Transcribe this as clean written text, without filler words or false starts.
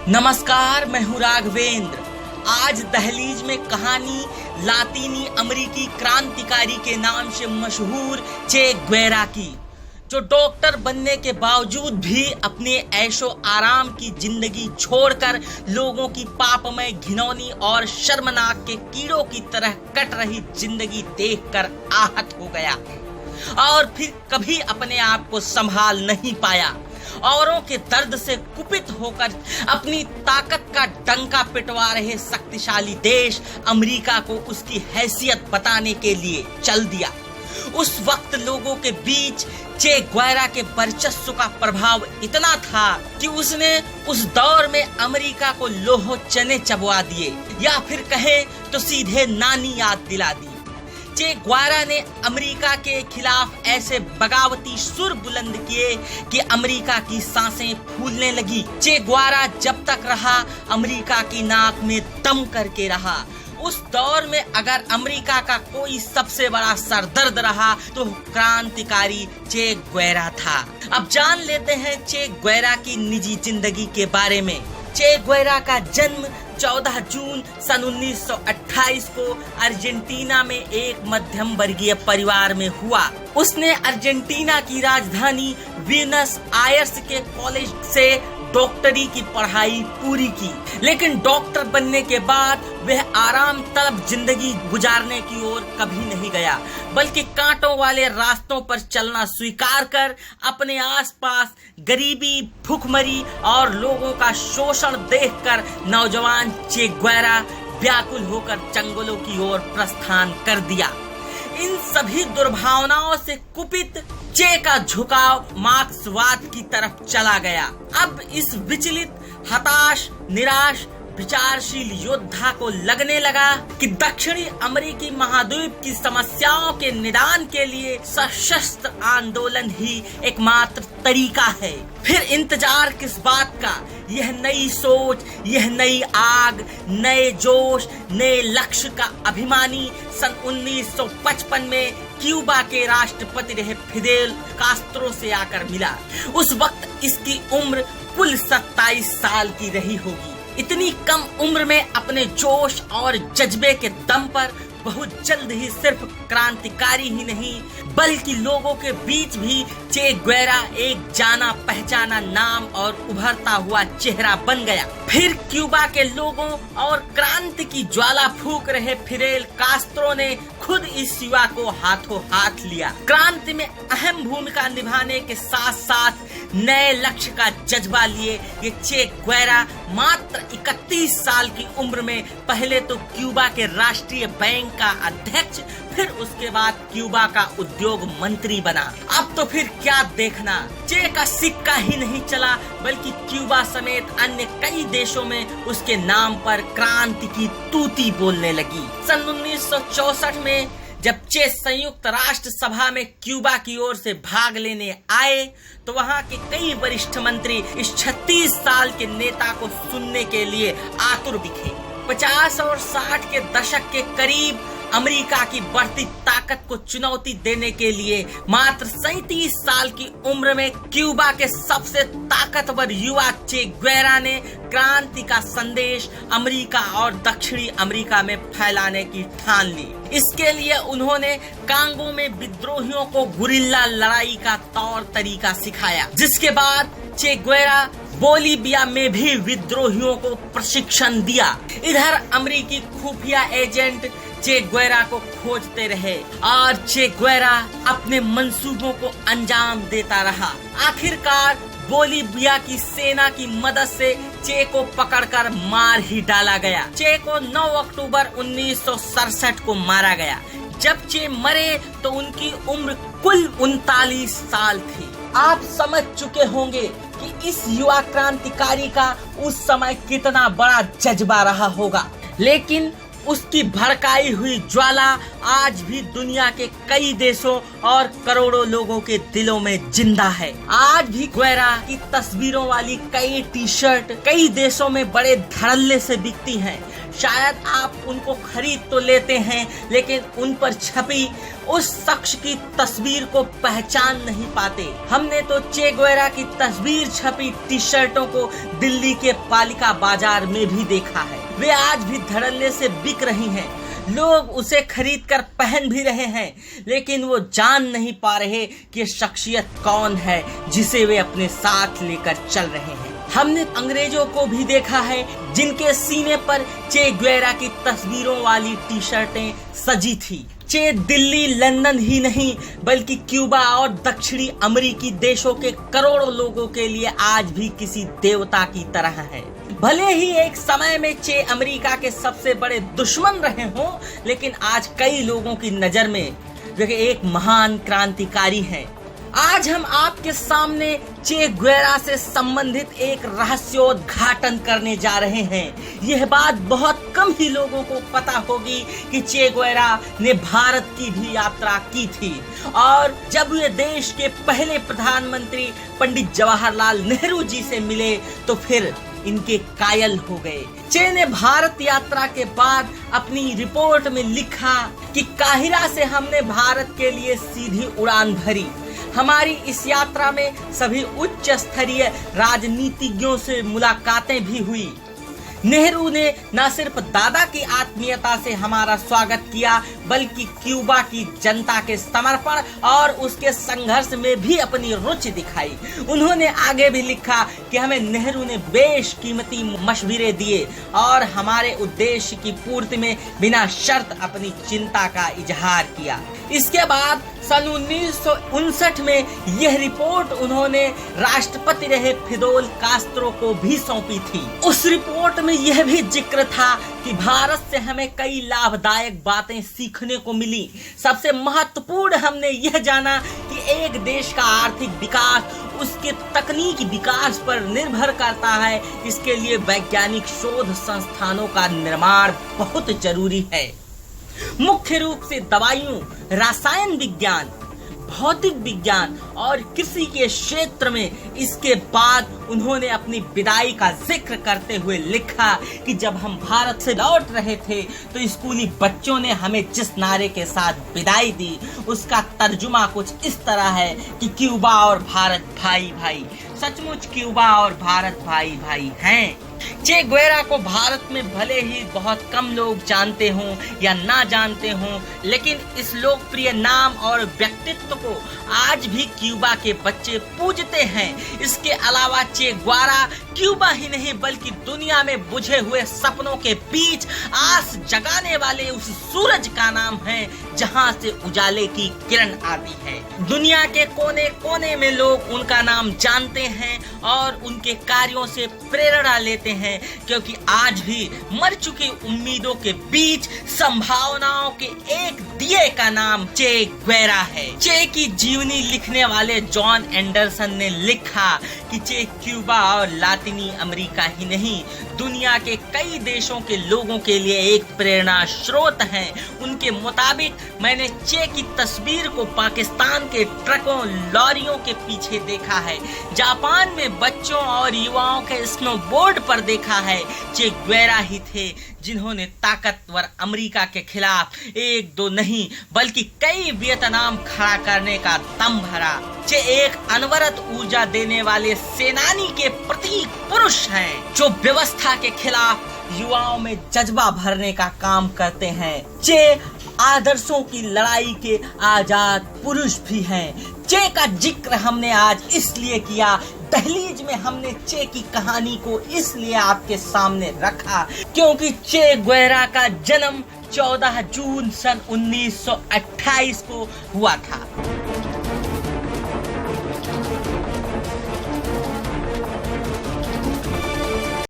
नमस्कार, मैं हूँ राघवेंद्र। आज दहलीज में कहानी लातीनी अमेरिकी क्रांतिकारी के नाम से मशहूर चे ग्वेरा की, जो डॉक्टर बनने के बावजूद भी अपने ऐशो आराम की जिंदगी छोड़कर लोगों की पापमय, घिनौनी और शर्मनाक के कीड़ों की तरह कट रही जिंदगी देखकर आहत हो गया और फिर कभी अपने आप को संभाल नहीं पाया। औरों के दर्द से कुपित होकर अपनी ताकत का डंका पिटवा रहे शक्तिशाली देश अमेरिका को उसकी हैसियत बताने के लिए चल दिया। उस वक्त लोगों के बीच चे ग्वेरा के वर्चस्व का प्रभाव इतना था कि उसने उस दौर में अमेरिका को लोहो चने चबवा दिए, या फिर कहे तो सीधे नानी याद दिला दी। चे ग्वेरा ने अमेरिका के खिलाफ ऐसे बगावती सुर बुलंद किए कि अमेरिका की सांसें फूलने लगी। चे ग्वेरा जब तक रहा, अमेरिका की नाक में दम करके रहा। उस दौर में अगर अमेरिका का कोई सबसे बड़ा सरदर्द रहा तो क्रांतिकारी चे ग्वेरा था। अब जान लेते हैं चे ग्वेरा की निजी जिंदगी के बारे में। चे ग्वेरा का जन्म 14 जून सन 1928 को अर्जेंटीना में एक मध्यम वर्गीय परिवार में हुआ। उसने अर्जेंटीना की राजधानी ब्यूनस आयर्स के कॉलेज से डॉक्टरी की पढ़ाई पूरी की, लेकिन डॉक्टर बनने के बाद वह आराम तलब जिंदगी गुजारने की ओर कभी नहीं गया, बल्कि कांटों वाले रास्तों पर चलना स्वीकार कर अपने आसपास गरीबी, भूखमरी और लोगों का शोषण देखकर नौजवान चे ग्वेरा व्याकुल होकर जंगलों की ओर प्रस्थान कर दिया। इन सभी दुर्भावनाओं से कुपित चे का झुकाव मार्क्सवाद की तरफ चला गया। अब इस विचलित, हताश, निराश, विचारशील योद्धा को लगने लगा कि दक्षिणी अमेरिकी महाद्वीप की समस्याओं के निदान के लिए सशस्त्र आंदोलन ही एकमात्र तरीका है। फिर इंतजार किस बात का? यह नई सोच, यह नई आग, नए जोश, नए लक्ष्य का अभिमानी सन 1955 में क्यूबा के राष्ट्रपति रहे फिदेल कास्त्रो से आकर मिला। उस वक्त इसकी उम्र कुल 27 साल की रही होगी। इतनी कम उम्र में अपने जोश और जज्बे के दम पर बहुत जल्द ही सिर्फ क्रांतिकारी ही नहीं बल्कि लोगों के बीच भी चे ग्वेरा एक जाना पहचाना नाम और उभरता हुआ चेहरा बन गया। फिर क्यूबा के लोगों और क्रांति की ज्वाला फूंक रहे फिदेल कास्त्रो ने खुद इस युवा को हाथों हाथ लिया। क्रांति में अहम भूमिका निभाने के साथ साथ नए लक्ष्य का जज्बा लिए ये चे ग्वेरा मात्र 31 साल की उम्र में पहले तो क्यूबा के राष्ट्रीय बैंक का अध्यक्ष, फिर उसके बाद क्यूबा का उद्योग मंत्री बना। अब तो फिर क्या देखना, चे का सिक्का ही नहीं चला बल्कि क्यूबा समेत अन्य कई देशों में उसके नाम पर क्रांति की तूती बोलने लगी। सन 1964 में जब चे संयुक्त राष्ट्र सभा में क्यूबा की ओर से भाग लेने आए तो वहां के कई वरिष्ठ मंत्री इस 36 साल के नेता को सुनने के लिए आतुर दिखे। 50 और 60 के दशक के करीब अमेरिका की बढ़ती ताकत को चुनौती देने के लिए मात्र 37 साल की उम्र में क्यूबा के सबसे ताकतवर युवा चे ग्वेरा ने क्रांति का संदेश अमेरिका और दक्षिणी अमेरिका में फैलाने की ठान ली। इसके लिए उन्होंने कांगो में विद्रोहियों को गुरिल्ला लड़ाई का तौर तरीका सिखाया, जिसके बाद चे ग्वेरा बोलीविया में भी विद्रोहियों को प्रशिक्षण दिया। इधर अमेरिकी खुफिया एजेंट चे ग्वेरा को खोजते रहे और चे ग्वेरा अपने मंसूबों को अंजाम देता रहा। आखिरकार बोलीविया की सेना की मदद से चे को पकड़कर मार ही डाला गया। चे को 9 अक्टूबर 1967 को मारा गया। जब चे मरे तो उनकी उम्र कुल 39 साल थी। आप समझ चुके होंगे कि इस युवा क्रांतिकारी का उस समय कितना बड़ा जज्बा रहा होगा, लेकिन उसकी भड़काई हुई ज्वाला आज भी दुनिया के कई देशों और करोड़ों लोगों के दिलों में जिंदा है। आज भी ग्वेरा की तस्वीरों वाली कई टी शर्ट कई देशों में बड़े धड़ल्ले से बिकती हैं। शायद आप उनको खरीद तो लेते हैं, लेकिन उन पर छपी उस शख्स की तस्वीर को पहचान नहीं पाते। हमने तो चे गुएरा की तस्वीर छपी टी शर्टों को दिल्ली के पालिका बाजार में भी देखा है। वे आज भी धड़ल्ले से बिक रही हैं। लोग उसे खरीद कर पहन भी रहे हैं, लेकिन वो जान नहीं पा रहे कि ये शख्सियत कौन है जिसे वे अपने साथ लेकर चल रहे हैं। हमने अंग्रेजों को भी देखा है जिनके सीने पर चे गुएरा की तस्वीरों वाली टी शर्टें सजी थी। चे दिल्ली, लंदन ही नहीं बल्कि क्यूबा और दक्षिणी अमेरिकी देशों के करोड़ों लोगों के लिए आज भी किसी देवता की तरह है। भले ही एक समय में चे अमेरिका के सबसे बड़े दुश्मन रहे हों, लेकिन आज कई लोगों की नजर में वे एक महान क्रांतिकारी हैं। आज हम आपके सामने चे गुएरा से संबंधित एक रहस्योद्घाटन करने जा रहे हैं। यह बात बहुत कम ही लोगों को पता होगी कि चे गुएरा ने भारत की भी यात्रा की थी, और जब वे देश के पहले प्रधानमंत्री पंडित जवाहरलाल नेहरू जी से मिले तो फिर इनके कायल हो गए। चे ने भारत यात्रा के बाद अपनी रिपोर्ट में लिखा कि काहिरा से हमने भारत के लिए सीधी उड़ान भरी। हमारी इस यात्रा में सभी उच्च स्तरीय राजनीतिज्ञों से मुलाकातें भी हुई। नेहरू ने न सिर्फ दादा की आत्मीयता से हमारा स्वागत किया, बल्कि क्यूबा की जनता के समर्पण और उसके संघर्ष में भी अपनी रुचि दिखाई। उन्होंने आगे भी लिखा कि हमें नेहरू ने बेशकीमती मशवरे दिए और हमारे उद्देश्य की पूर्ति में बिना शर्त अपनी चिंता का इजहार किया। इसके बाद सन 1959 में यह रिपोर्ट उन्होंने राष्ट्रपति रहे फिदेल कास्त्रो को भी सौंपी थी। उस रिपोर्ट में यह भी जिक्र था कि भारत से हमें कई लाभदायक बातें सीखने को मिली। सबसे महत्वपूर्ण हमने यह जाना कि एक देश का आर्थिक विकास उसके तकनीकी विकास पर निर्भर करता है। इसके लिए वैज्ञानिक शोध संस्थानों का निर्माण बहुत जरूरी है, मुख्य रूप से दवाइयों, रसायन विज्ञान, भौतिक विज्ञान और कृषि के क्षेत्र में। इसके बाद उन्होंने अपनी विदाई का जिक्र करते हुए लिखा कि जब हम भारत से लौट रहे थे तो स्कूली बच्चों ने हमें जिस नारे के साथ विदाई दी उसका तर्जुमा कुछ इस तरह है कि क्यूबा और भारत भाई भाई। सचमुच क्यूबा और भारत भाई भाई हैं। चे गुएरा को भारत में भले ही बहुत कम लोग जानते हों या ना जानते हों, लेकिन इस लोकप्रिय नाम और व्यक्तित्व को आज भी क्यूबा के बच्चे पूजते हैं। इसके अलावा चे गुएरा क्यूबा ही नहीं बल्कि दुनिया में बुझे हुए सपनों के बीच आस जगाने वाले उस सूरज का नाम है जहां से उजाले की किरण आती है। दुनिया के कोने कोने में लोग उनका नाम जानते हैं और उनके कार्यों से प्रेरणा लेते हैं, क्योंकि आज भी मर चुकी उम्मीदों के बीच संभावनाओं के एक दिए का नाम चे गुएरा है। चे की जीवनी लिखने वाले जॉन एंडरसन ने लिखा कि चे क्यूबा और लातिनी अमेरिका ही नहीं दुनिया के कई देशों के लोगों के लिए एक प्रेरणा स्रोत हैं। उनके मुताबिक मैंने चे की तस्वीर को पाकिस्तान के ट्रकों लॉरियों के पीछे देखा है, जापान में बच्चों और युवाओं के स्नोबोर्ड पर देखा है। चे गुएरा ही थे जिन्होंने ताकतवर अमेरिका के खिलाफ एक दो नहीं बल्कि कई वियतनाम खड़ा करने का दम भरा। चे एक अनवरत ऊर्जा देने वाले सेनानी के प्रतीक पुरुष हैं जो व्यवस्था के खिलाफ युवाओं में जज्बा भरने का काम करते हैं। चे आदर्शों की लड़ाई के आजाद पुरुष भी हैं। चे का जिक्र हमने आज इसलिए किया, दहलीज में हमने चे की कहानी को इसलिए आपके सामने रखा क्योंकि चे गुएरा का जन्म 14 जून सन 1928 को हुआ था।